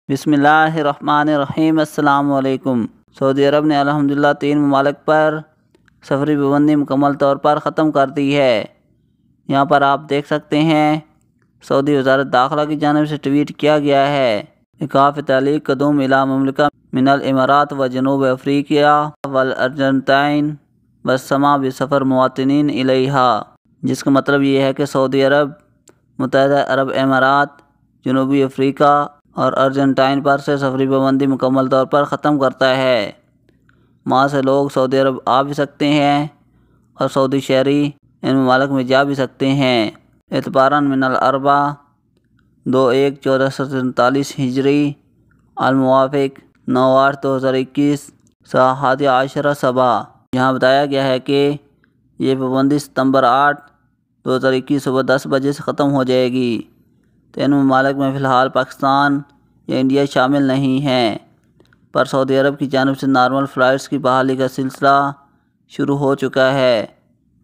بسم اللہ الرحمن الرحیم۔ السلام علیکم۔ سعودی عرب نے الحمدللہ 3 ممالک پر سفری پابندی مکمل طور پر ختم کر دی ہے۔ یہاں پر آپ دیکھ سکتے ہیں سعودی وزارت داخلہ کی جانب سے ٹویٹ کیا گیا ہے، ایقاف تعلیق قدوم الی مملکہ من الامارات و جنوب افریقہ والارجنٹائن والسماح بسفر مواطنین الیہا، جس کا مطلب یہ ہے کہ سعودی عرب متحدہ عرب امارات، جنوبی افریقہ اور ارجنٹائن پر سے سفری پابندی مکمل طور پر ختم کرتا ہے۔ وہاں سے لوگ سعودی عرب آ بھی سکتے ہیں اور سعودی شہری ان ممالک میں جا بھی سکتے ہیں۔ اعتباراً من الاربع 2/1/1447 ہجری الموافق 9/8/2021 ساعت 11 صبح۔ یہاں بتایا گیا ہے کہ یہ پابندی ستمبر 8، 2021 صبح 10 بجے سے ختم ہو جائے گی۔ تو ان ممالک میں فی الحال پاکستان یا انڈیا شامل نہیں ہیں، پر سعودی عرب کی جانب سے نارمل فلائٹس کی بحالی کا سلسلہ شروع ہو چکا ہے۔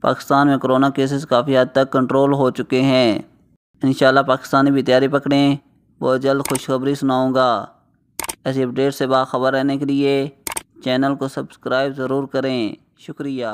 پاکستان میں کرونا کیسز کافی حد تک کنٹرول ہو چکے ہیں۔ انشاءاللہ پاکستانی بھی تیاری پکڑیں، بہت جلد خوشخبری سناؤں گا۔ ایسی اپڈیٹ سے باخبر رہنے کے لیے چینل کو سبسکرائب ضرور کریں۔ شکریہ۔